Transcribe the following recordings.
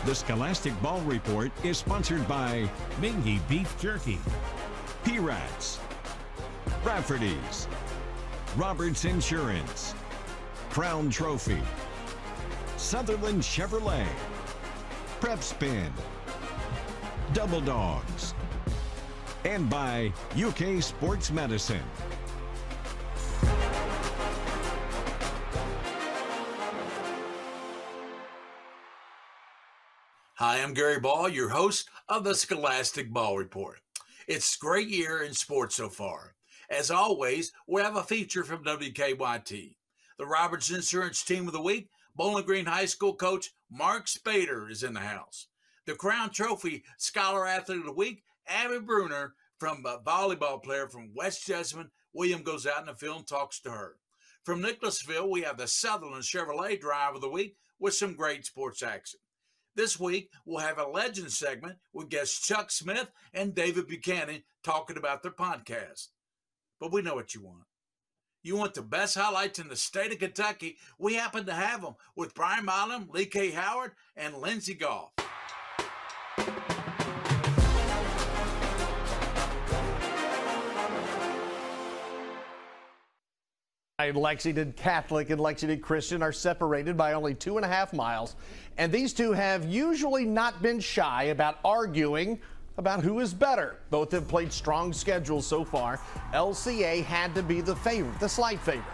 The Scholastic Ball Report is sponsored by Mingy Beef Jerky, P-Rats, Rafferty's, Roberts Insurance, Crown Trophy, Sutherland Chevrolet, Prep Spin, Double Dogs, and by UK Sports Medicine. Hi, I'm Gary Ball, your host of the Scholastic Ball Report. It's a great year in sports so far. As always, we have a feature from WKYT. The Roberts Insurance Team of the Week, Bowling Green High School coach Mark Spader is in the house. The Crown Trophy Scholar Athlete of the Week, Abby Bruner, from a volleyball player from West Jessamine, William goes out in the field and talks to her. From Nicholasville, we have the Sutherland Chevrolet Drive of the Week with some great sports action. This week, we'll have a legend segment with guests Chuck Smith and David Buchanan talking about their podcast. But we know what you want. You want the best highlights in the state of Kentucky. We happen to have them with Brian Milam, Lee K. Howard, and Lindsey Goff. Lexington Catholic and Lexington Christian are separated by only 2.5 miles, and these two have usually not been shy about arguing about who is better. Both have played strong schedules so far. LCA had to be the favorite, the slight favorite.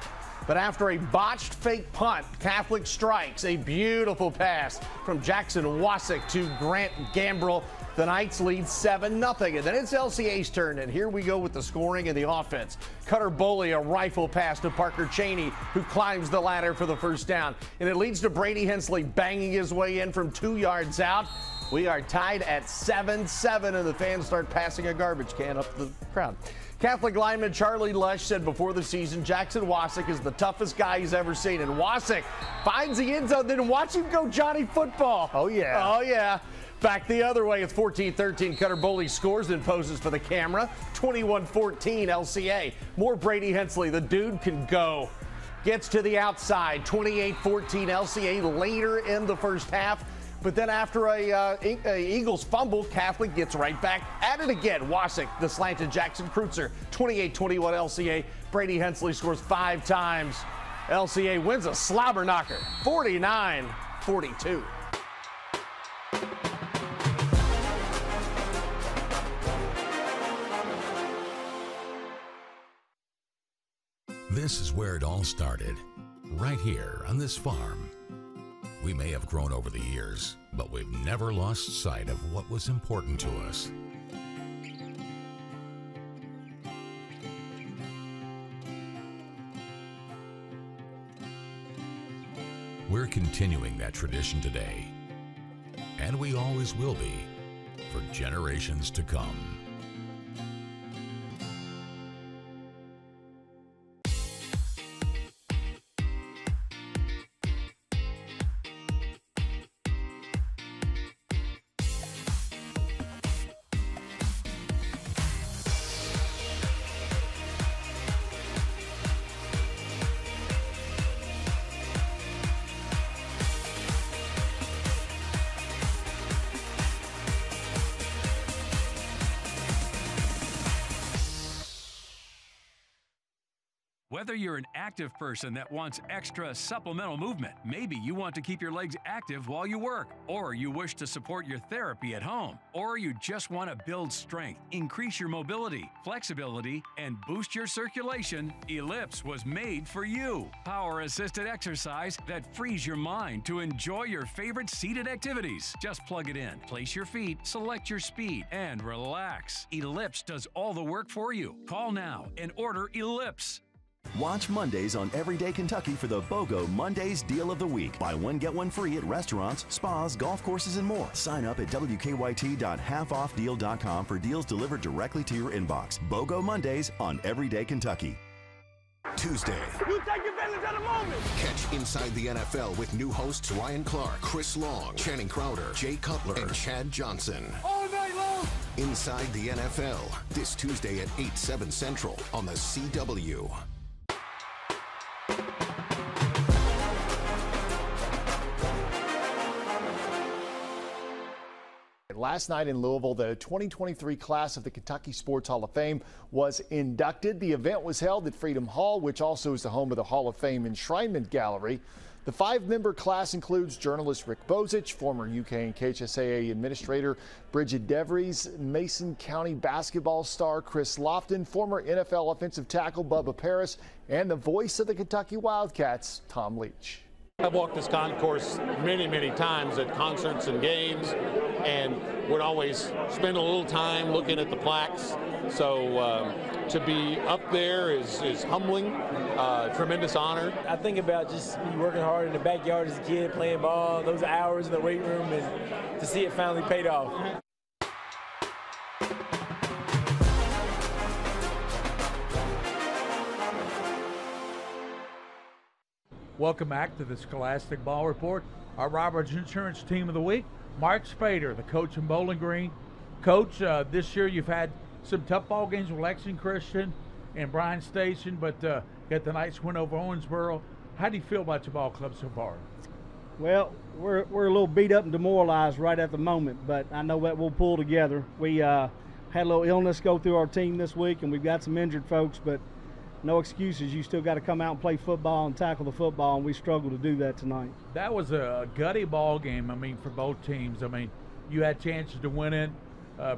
But after a botched fake punt, Catholic strikes a beautiful pass from Jackson Wasick to Grant Gambrell. The Knights lead 7-0, and then it's LCA's turn, and here we go with the scoring and the offense. Cutter Boley, a rifle pass to Parker Cheney, who climbs the ladder for the first down, and it leads to Brady Hensley banging his way in from 2 yards out. We are tied at 7-7, and the fans start passing a garbage can up the crowd. Catholic lineman Charlie Lush said before the season Jackson Wasick is the toughest guy he's ever seen, and Wasick finds the end zone, then watch him go Johnny Football. Oh, yeah. Oh, yeah. Back the other way with 14-13. Cutter Boley scores and poses for the camera. 21-14 LCA. More Brady Hensley. The dude can go. Gets to the outside. 28-14 LCA later in the first half. But then after a Eagles fumble, Catholic gets right back at it again. Wasick, the slant to Jackson Kreutzer. 28-21 LCA. Brady Hensley scores 5 times. LCA wins a slobber knocker. 49-42. This is where it all started, right here on this farm. We may have grown over the years, but we've never lost sight of what was important to us. We're continuing that tradition today, and we always will be for generations to come. Whether you're an active person that wants extra supplemental movement, maybe you want to keep your legs active while you work, or you wish to support your therapy at home, or you just want to build strength, increase your mobility, flexibility, and boost your circulation, Ellipse was made for you. Power-assisted exercise that frees your mind to enjoy your favorite seated activities. Just plug it in, place your feet, select your speed, and relax. Ellipse does all the work for you. Call now and order Ellipse. Watch Mondays on Everyday Kentucky for the BOGO Mondays Deal of the Week. Buy one, get one free at restaurants, spas, golf courses, and more. Sign up at WKYT.halfoffdeal.com for deals delivered directly to your inbox. BOGO Mondays on Everyday Kentucky. Tuesday. You take advantage of the moment. Catch Inside the NFL with new hosts Ryan Clark, Chris Long, Channing Crowder, Jay Cutler, and Chad Johnson. All night long. Inside the NFL. This Tuesday at 8/7 Central on the CW. Last night in Louisville, the 2023 class of the Kentucky Sports Hall of Fame was inducted. The event was held at Freedom Hall, which also is the home of the Hall of Fame Enshrinement Gallery. The 5-member class includes journalist Rick Bozich, former UK and KHSAA administrator Bridget DeVries, Mason County basketball star Chris Lofton, former NFL offensive tackle Bubba Paris, and the voice of the Kentucky Wildcats, Tom Leach. I've walked this concourse many, many times at concerts and games, and would always spend a little time looking at the plaques. So to be up there is humbling, tremendous honor. I think about just me working hard in the backyard as a kid, playing ball, those hours in the weight room, and to see it finally paid off. Welcome back to the Scholastic Ball Report. Our Roberts Insurance Team of the Week, Mark Spader, the coach in Bowling Green. Coach, this year you've had some tough ball games with Lexington Christian and Bryan Station, but got the nice win over Owensboro. How do you feel about your ball club so far? Well, we're a little beat up and demoralized right at the moment, but I know that we'll pull together. We had a little illness go through our team this week, and we've got some injured folks, but no excuses. You still got to come out and play football and tackle the football, and we struggled to do that tonight. That was a gutty ball game, I mean, for both teams. I mean, you had chances to win it.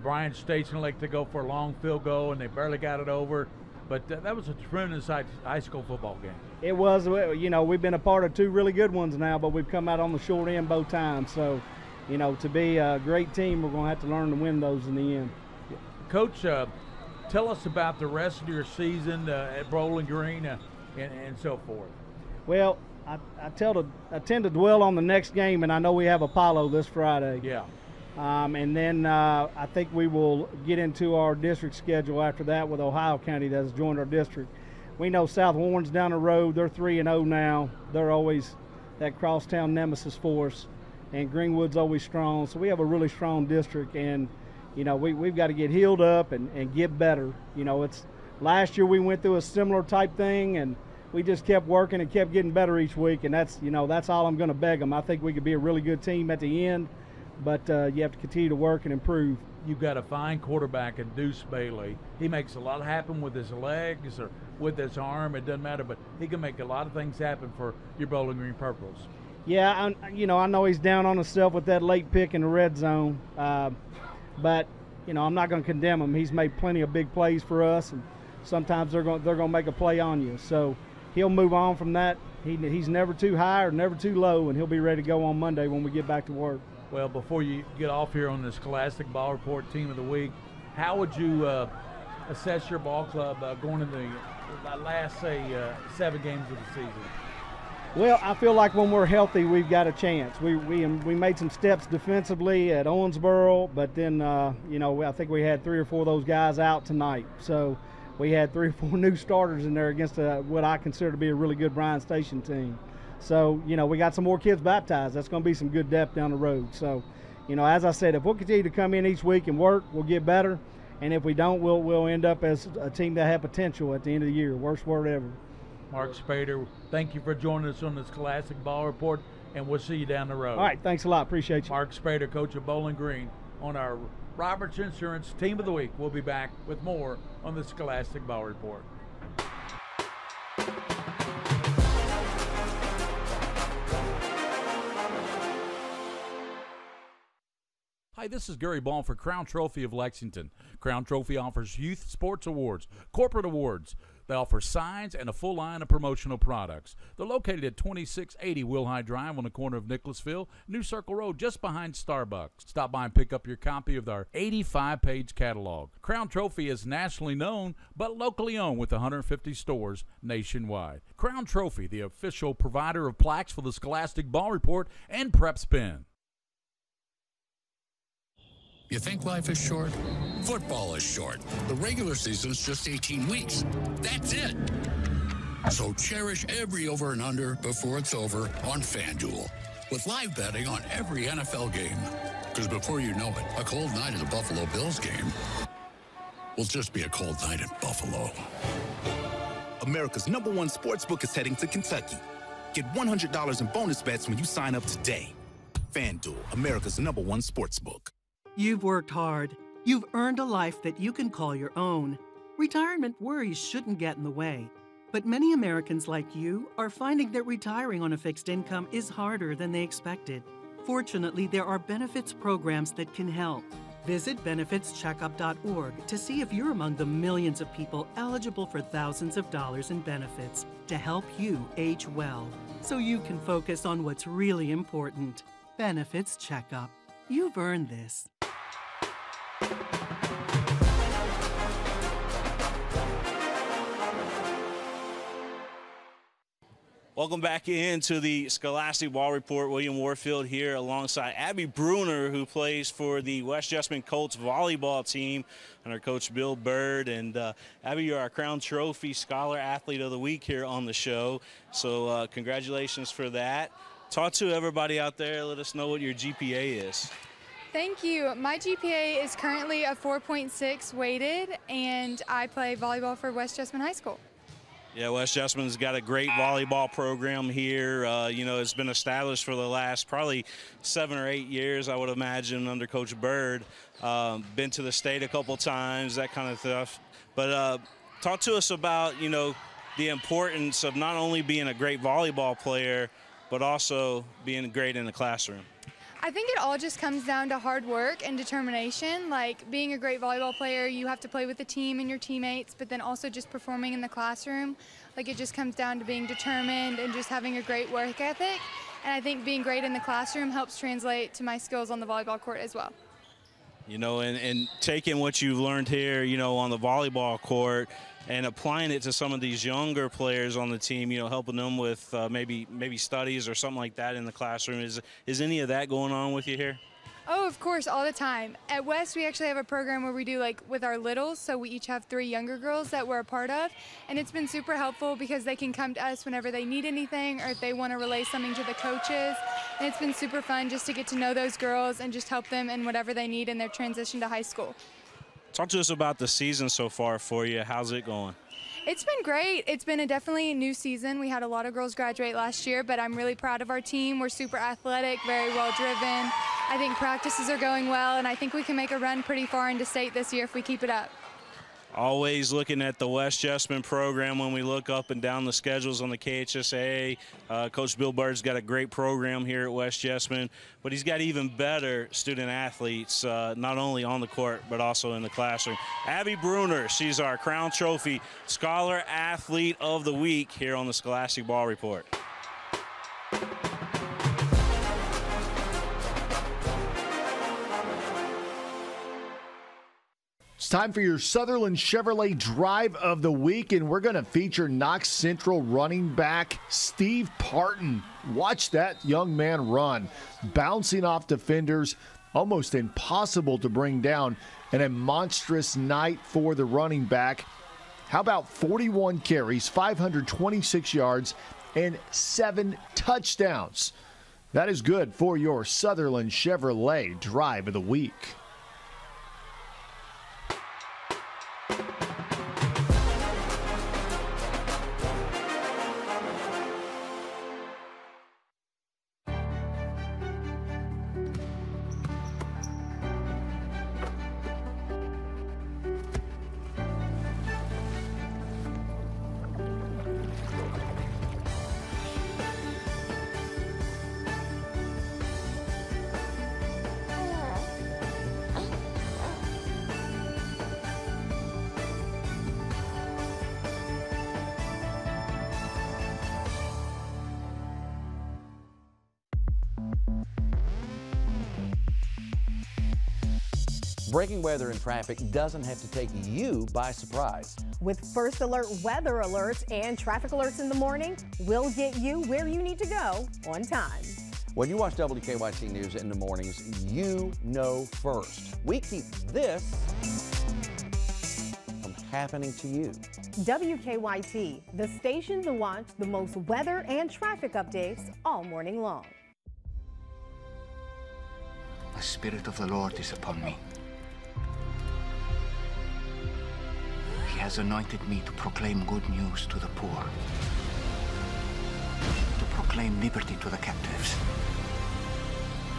Bryan Station liked to go for a long field goal, and they barely got it over. But that was a tremendous high school football game. It was. You know, we've been a part of 2 really good ones now, but we've come out on the short end both times. So, you know, to be a great team, we're going to have to learn to win those in the end. Coach, tell us about the rest of your season at Bowling Green and so forth. Well, I tend to dwell on the next game, and I know we have Apollo this Friday. Yeah. And then I think we will get into our district schedule after that with Ohio County that has joined our district. We know South Warren's down the road. They're 3-0 now. They're always that crosstown nemesis for us. And Greenwood's always strong. So we have a really strong district, and you know, we've got to get healed up and get better. You know, last year we went through a similar type thing, and we just kept working and kept getting better each week, and that's all I'm going to beg them. I think we could be a really good team at the end, but you have to continue to work and improve. You've got a fine quarterback in Deuce Bailey. He makes a lot happen with his legs or with his arm. It doesn't matter, but he can make a lot of things happen for your Bowling Green Purples. Yeah, I know he's down on himself with that late pick in the red zone. But, you know, I'm not going to condemn him. He's made plenty of big plays for us, and sometimes they're going to make a play on you. So he'll move on from that. He's never too high or never too low, and he'll be ready to go on Monday when we get back to work. Well, before you get off here on the Scholastic Ball Report Team of the Week, how would you assess your ball club going into the last, say, 7 games of the season? Well, I feel like when we're healthy, we've got a chance. We made some steps defensively at Owensboro, but then, you know, I think we had 3 or 4 of those guys out tonight. So we had 3 or 4 new starters in there against what I consider to be a really good Bryan Station team. So, you know, we got some more kids baptized. That's going to be some good depth down the road. So, you know, as I said, if we'll continue to come in each week and work, we'll get better. And if we don't, we'll end up as a team that have potential at the end of the year. Worst word ever. Mark Spader, thank you for joining us on the Scholastic Ball Report, and we'll see you down the road. All right, thanks a lot. Appreciate you. Mark Spader, coach of Bowling Green, on our Roberts Insurance Team of the Week. We'll be back with more on the Scholastic Ball Report. Hi, this is Gary Ball for Crown Trophy of Lexington. Crown Trophy offers youth sports awards, corporate awards. They offer signs and a full line of promotional products. They're located at 2680 Wilhite Drive on the corner of Nicholasville, New Circle Road, just behind Starbucks. Stop by and pick up your copy of our 85-page catalog. Crown Trophy is nationally known, but locally owned with 150 stores nationwide. Crown Trophy, the official provider of plaques for the Scholastic Ball Report and Prep Spin. You think life is short? Football is short. The regular season's just 18 weeks. That's it. So cherish every over and under before it's over on FanDuel, with live betting on every NFL game. Because before you know it, a cold night at a Buffalo Bills game will just be a cold night in Buffalo. America's #1 sportsbook is heading to Kentucky. Get $100 in bonus bets when you sign up today. FanDuel, America's #1 sportsbook. You've worked hard. You've earned a life that you can call your own. Retirement worries shouldn't get in the way. But many Americans like you are finding that retiring on a fixed income is harder than they expected. Fortunately, there are benefits programs that can help. Visit benefitscheckup.org to see if you're among the millions of people eligible for thousands of dollars in benefits to help you age well, so you can focus on what's really important. Benefits Checkup. You've earned this. Welcome back into the Scholastic Ball Report. William Warfield here alongside Abby Bruner, who plays for the West Jessamine Colts volleyball team under Coach Bill Bird. And Abby, you're our Crown Trophy Scholar Athlete of the Week here on the show. So congratulations for that. Talk to everybody out there. Let us know what your GPA is. Thank you. My GPA is currently a 4.6 weighted, and I play volleyball for West Jessamine High School. Yeah, West Jessamine's got a great volleyball program here. You know, it's been established for the last probably 7 or 8 years, I would imagine, under Coach Bird. Been to the state a couple times, that kind of stuff. But talk to us about, you know, the importance of not only being a great volleyball player, but also being great in the classroom. I think it all just comes down to hard work and determination. Like, being a great volleyball player, you have to play with the team and your teammates, but then also just performing in the classroom. Like, it just comes down to being determined and just having a great work ethic. And I think being great in the classroom helps translate to my skills on the volleyball court as well. You know, and taking what you've learned here, you know, on the volleyball court and applying it to some of these younger players on the team, you know, helping them with maybe studies or something like that in the classroom. Is any of that going on with you here? Oh, of course, all the time. At West, we actually have a program where we do, like, with our littles, so we each have 3 younger girls that we're a part of, and it's been super helpful because they can come to us whenever they need anything or if they want to relay something to the coaches, and it's been super fun just to get to know those girls and just help them in whatever they need in their transition to high school. Talk to us about the season so far for you. How's it going? It's been great. It's been a definitely new season. We had a lot of girls graduate last year, but I'm really proud of our team. We're super athletic, very well driven. I think practices are going well, and I think we can make a run pretty far into state this year if we keep it up. Always looking at the West Jessamine program when we look up and down the schedules on the KHSAA. Coach Bill Bird's got a great program here at West Jessamine, but he's got even better student athletes, not only on the court but also in the classroom. Abby Bruner, she's our Crown Trophy Scholar Athlete of the Week here on the Scholastic Ball Report. It's time for your Sutherland Chevrolet Drive of the Week, and we're going to feature Knox Central running back Steve Parton. Watch that young man run, bouncing off defenders, almost impossible to bring down, and a monstrous night for the running back. How about 41 carries, 526 yards, and 7 touchdowns? That is good for your Sutherland Chevrolet Drive of the Week. Breaking weather and traffic doesn't have to take you by surprise. With First Alert weather alerts and traffic alerts in the morning, we'll get you where you need to go on time. When you watch WKYT News in the mornings, you know first. We keep this from happening to you. WKYT, the station to watch the most weather and traffic updates all morning long. The Spirit of the Lord is upon me. He has anointed me to proclaim good news to the poor, to proclaim liberty to the captives,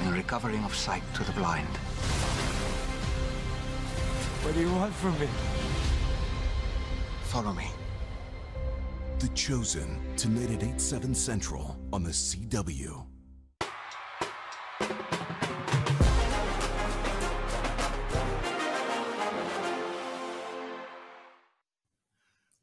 and recovering of sight to the blind, What do you want from me? Follow me. The Chosen, tonight at 8/7 Central on the CW.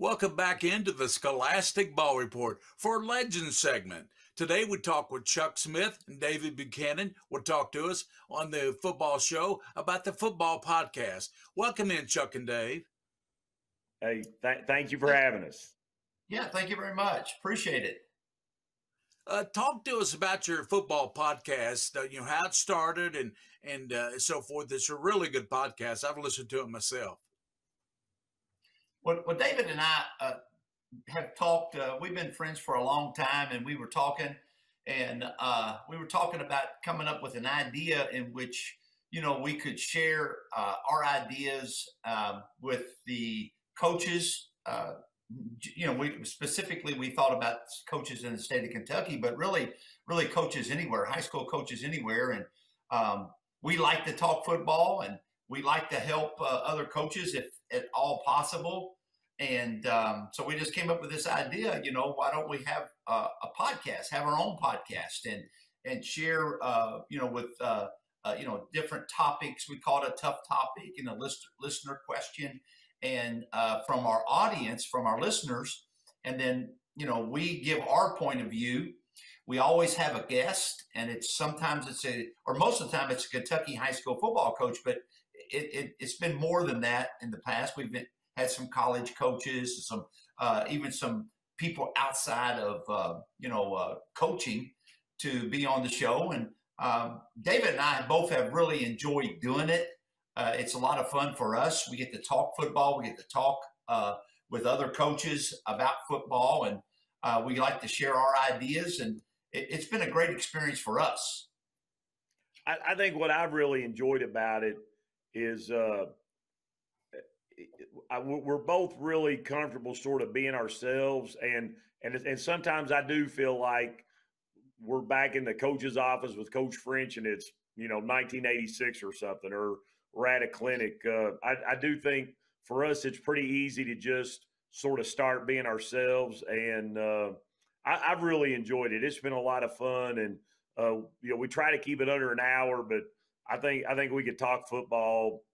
Welcome back into the Scholastic Ball Report for Legends segment. Today we talk with Chuck Smith and David Buchanan will talk to us on the football show about the football podcast. Welcome in, Chuck and Dave. Hey, thank you for having us. Yeah, thank you very much. Appreciate it. Talk to us about your football podcast, how it started and so forth. It's a really good podcast. I've listened to it myself. Well, David and I have talked. We've been friends for a long time, and we were talking, about coming up with an idea in which, we could share our ideas with the coaches. We thought about coaches in the state of Kentucky, but really coaches anywhere, high school coaches anywhere. And we like to talk football, and we like to help other coaches if at all possible. And so we just came up with this idea, why don't we have a podcast, have our own podcast and share, with, different topics. We call it a tough topic and a listener question. And from our audience, from our listeners, and then, we give our point of view. We always have a guest, and most of the time it's a Kentucky high school football coach, but it's been more than that in the past. We've had some college coaches, even some people outside of, coaching to be on the show. And David and I both have really enjoyed doing it. It's a lot of fun for us. We get to talk football. We get to talk with other coaches about football, and we like to share our ideas. And it's been a great experience for us. I think what I've really enjoyed about it is we're both really comfortable sort of being ourselves. And sometimes I do feel like we're back in the coach's office with Coach French, and it's, 1986 or something, or we're at a clinic. I do think for us, it's pretty easy to just sort of start being ourselves. And I've really enjoyed it. It's been a lot of fun. And, we try to keep it under an hour, but I think we could talk football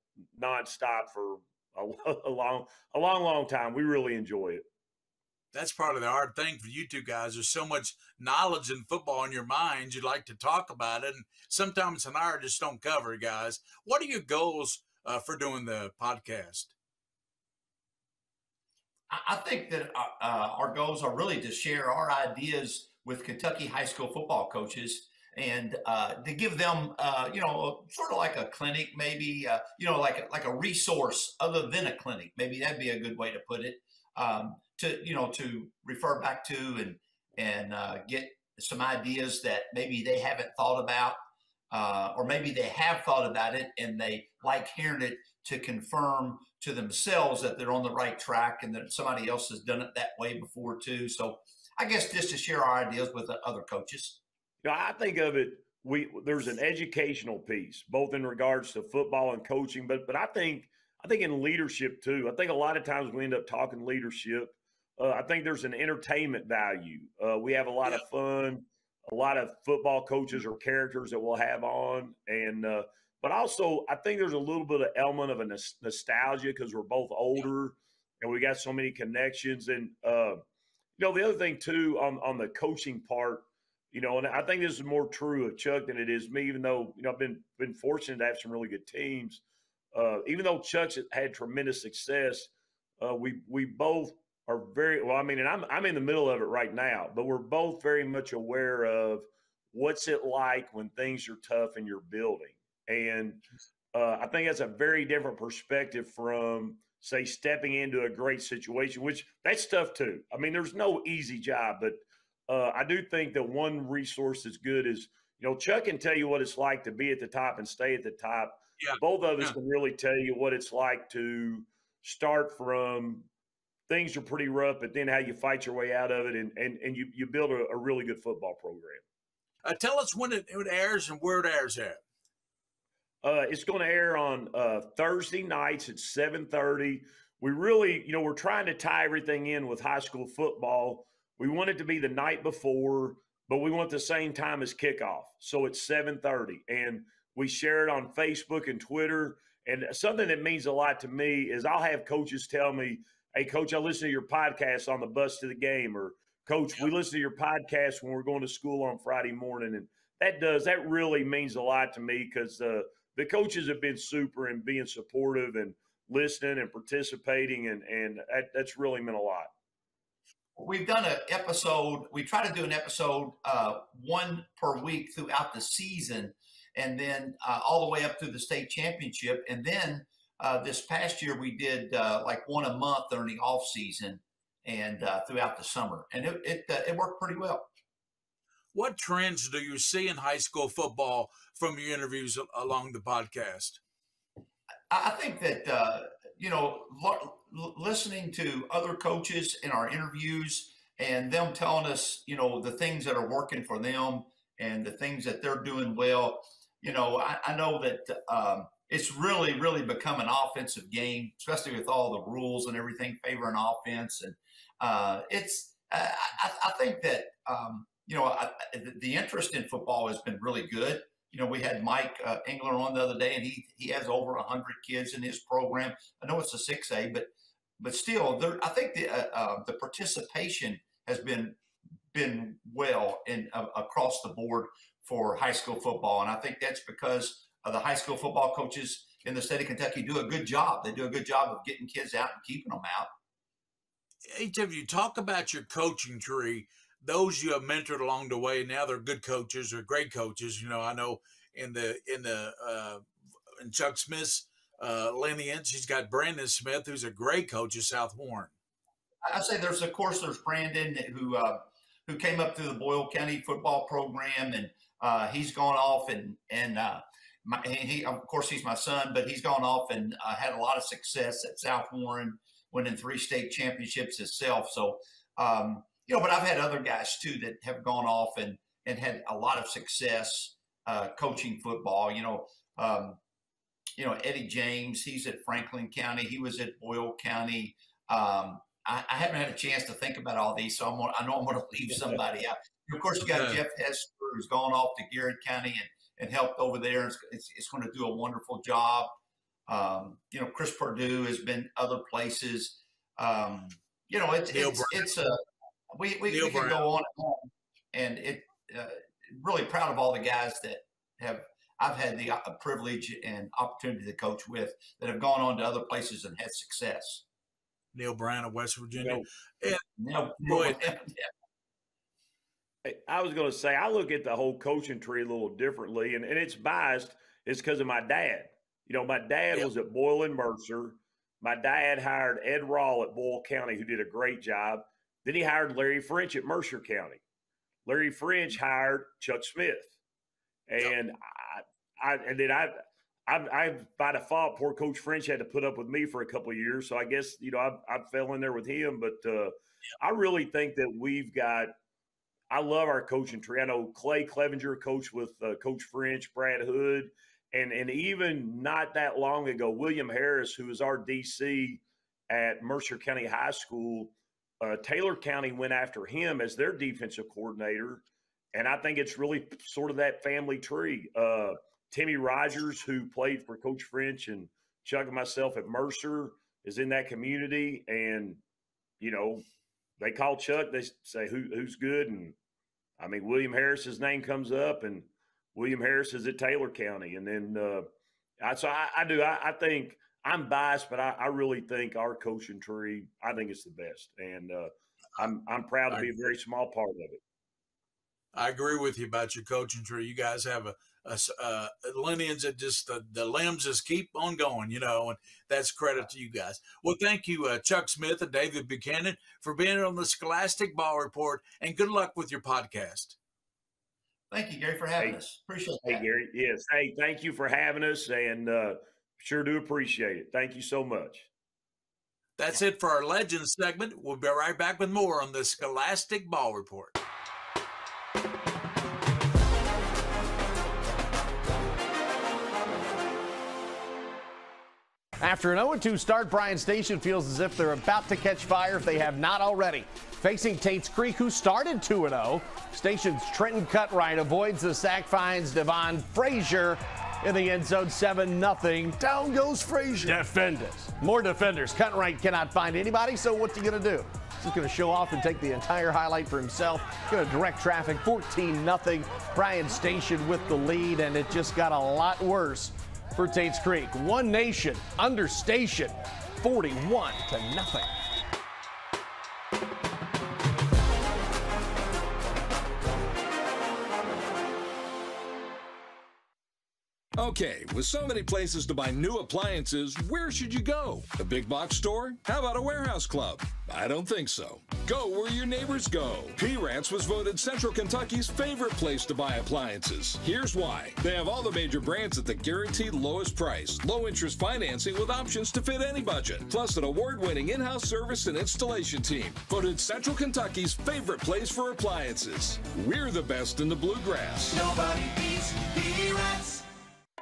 nonstop for a long time. We really enjoy it. That's part of the hard thing for you two guys. There's so much knowledge in football in your minds. You like to talk about it, and sometimes an hour just don't cover it, guys. What are your goals for doing the podcast? I think that our goals are really to share our ideas with Kentucky high school football coaches, and to give them, sort of like a clinic, maybe, like a resource other than a clinic. Maybe that'd be a good way to put it. To refer back to and get some ideas that maybe they haven't thought about, or maybe they have thought about it and they like hearing it to confirm to themselves that they're on the right track and that somebody else has done it that way before too. So I guess just to share our ideas with the other coaches. I think of it, there's an educational piece, both in regards to football and coaching, but I think in leadership too. I think a lot of times we end up talking leadership. I think there's an entertainment value. We have a lot of fun. A lot of football coaches or characters that we'll have on, but also I think there's a little bit of element of a nostalgia because we're both older and we got so many connections. And the other thing too on the coaching part, and I think this is more true of Chuck than it is me. Even though I've been fortunate to have some really good teams. Even though Chuck's had tremendous success, we both are very well. I mean, and I'm in the middle of it right now, but we're both very much aware of what's it like when things are tough in your building, and I think that's a very different perspective from, say, stepping into a great situation, which that's tough too. I mean, there's no easy job, but I do think that one resource that's good is Chuck can tell you what it's like to be at the top and stay at the top. Yeah. Both of us can really tell you what it's like to start from things are pretty rough, but then how you fight your way out of it and you build a really good football program. Tell us when it airs and where it airs at. It's going to air on Thursday nights at 7:30. We really, we're trying to tie everything in with high school football. We want it to be the night before, but we want the same time as kickoff. So it's 7:30. And we share it on Facebook and Twitter. And something that means a lot to me is I'll have coaches tell me, hey, Coach, I listen to your podcast on the bus to the game. Or, Coach, we listen to your podcast when we're going to school on Friday morning. And that really means a lot to me because the coaches have been super and being supportive and listening and participating, and that's really meant a lot. We've done an episode. We try to do an episode one per week throughout the season, and then all the way up through the state championship. And then this past year we did like one a month during the off season and throughout the summer, and it worked pretty well. What trends do you see in high school football from your interviews along the podcast? I think that, listening to other coaches in our interviews and them telling us, the things that are working for them and the things that they're doing well, I know that it's really, really become an offensive game, especially with all the rules and everything favoring offense. And I think that, the interest in football has been really good. We had Mike Engler on the other day, and he has over 100 kids in his program. I know it's a 6A, but still, I think the participation has been well across the board for high school football, and I think that's because the high school football coaches in the state of Kentucky do a good job. They do a good job of getting kids out and keeping them out. Each of you talk about your coaching tree. Those you have mentored along the way, now they're good coaches or great coaches. I know in Chuck Smith's lineage, he's got Brandon Smith, who's a great coach at South Warren. I say there's Brandon who came up through the Boyle County football program, and he's gone off and he of course he's my son, but he's gone off and had a lot of success at South Warren, winning 3 state championships himself. So. But I've had other guys too that have gone off and had a lot of success coaching football. Eddie James, he's at Franklin County. He was at Boyle County. I haven't had a chance to think about all these, so I know I'm going to leave somebody out. Of course, you got Jeff Hester, who's gone off to Garrett County and helped over there. It's going to do a wonderful job. Chris Perdue has been other places. We can go on and on, and really proud of all the guys that I've had the privilege and opportunity to coach with that have gone on to other places and had success. Neil Brown of West Virginia. I was going to say, I look at the whole coaching tree a little differently, and it's biased. It's because of my dad. My dad was at Boyle and Mercer. My dad hired Ed Rawl at Boyle County, who did a great job. Then he hired Larry French at Mercer County. Larry French hired Chuck Smith. And I by default, poor Coach French had to put up with me for a couple of years. So I guess, I fell in there with him. But I really think that I love our coaching tree. I know Clay Clevenger coached with Coach French, Brad Hood, and even not that long ago, William Harris, who was our DC at Mercer County High School, Taylor County went after him as their defensive coordinator, and I think it's really sort of that family tree. Timmy Rogers, who played for Coach French and Chuck and myself at Mercer, is in that community, and they call Chuck. They say who's good, and I mean William Harris's name comes up, and William Harris is at Taylor County, and then I think. I'm biased, but I really think our coaching tree, I think it's the best. And I'm proud to be a very small part of it. I agree with you about your coaching tree. You guys have a lineage that just the limbs just keep on going, and that's credit to you guys. Well, thank you, Chuck Smith and David Buchanan, for being on the Scholastic Ball Report, and good luck with your podcast. Thank you, Gary, for having us. Appreciate it. Hey, Gary. Yes. Hey, thank you for having us, and sure do appreciate it. Thank you so much. That's it for our Legends segment. We'll be right back with more on the Scholastic Ball Report. After an 0-2 start, Bryan Station feels as if they're about to catch fire if they have not already. Facing Tate's Creek, who started 2-0, Station's Trenton Cutright avoids the sack, finds Devon Frazier in the end zone, 7-0. Down goes Frazier. Defenders. More defenders. Cutright cannot find anybody, so what's he going to do? He's going to show off and take the entire highlight for himself. Going to direct traffic, 14-0. Bryan Station with the lead, and it just got a lot worse for Tate's Creek. One Nation under Station, 41-0. Okay, with so many places to buy new appliances, where should you go? A big box store? How about a warehouse club? I don't think so. Go where your neighbors go. P-Rats was voted Central Kentucky's favorite place to buy appliances. Here's why. They have all the major brands at the guaranteed lowest price. Low interest financing with options to fit any budget. Plus an award-winning in-house service and installation team. Voted Central Kentucky's favorite place for appliances. We're the best in the bluegrass. Nobody beats P-Rats.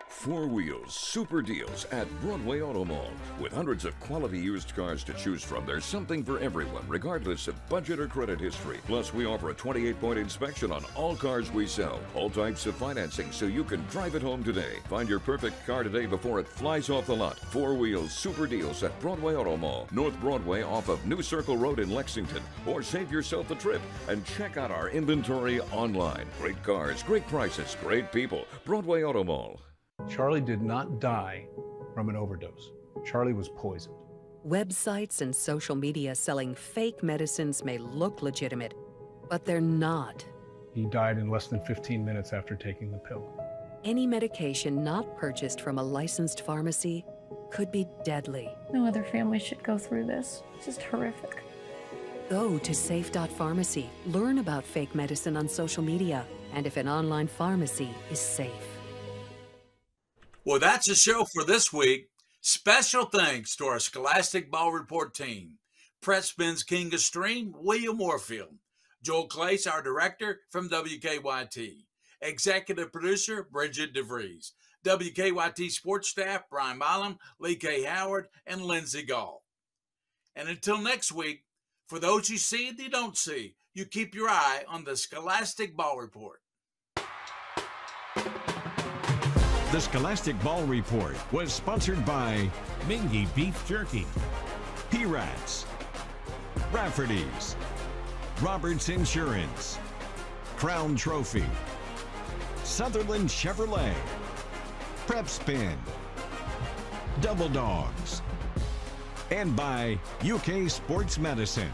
4 Wheels Super Deals at Broadway Auto Mall. With hundreds of quality used cars to choose from, there's something for everyone, regardless of budget or credit history. Plus, we offer a 28-point inspection on all cars we sell. All types of financing, so you can drive it home today. Find your perfect car today before it flies off the lot. 4 Wheels Super Deals at Broadway Auto Mall, North Broadway off of New Circle Road in Lexington. Or save yourself the trip and check out our inventory online. Great cars, great prices, great people. Broadway Auto Mall. Charlie did not die from an overdose. Charlie was poisoned. Websites and social media selling fake medicines may look legitimate, but they're not. He died in less than 15 minutes after taking the pill. Any medication not purchased from a licensed pharmacy could be deadly. No other family should go through this. It's just horrific. Go to safe.pharmacy. Learn about fake medicine on social media and if an online pharmacy is safe. Well, that's the show for this week. Special thanks to our Scholastic Ball Report team. Press Spins King of Stream, William Warfield. Joel Clace, our director from WKYT. Executive producer, Bridget DeVries. WKYT sports staff, Brian Milam, Lee K. Howard, and Lindsey Gall. And until next week, for those you see and you don't see, you keep your eye on the Scholastic Ball Report. The Scholastic Ball Report was sponsored by Mingy Beef Jerky, P-Rats, Rafferty's, Roberts Insurance, Crown Trophy, Sutherland Chevrolet, Prep Spin, Double Dogs, and by UK Sports Medicine.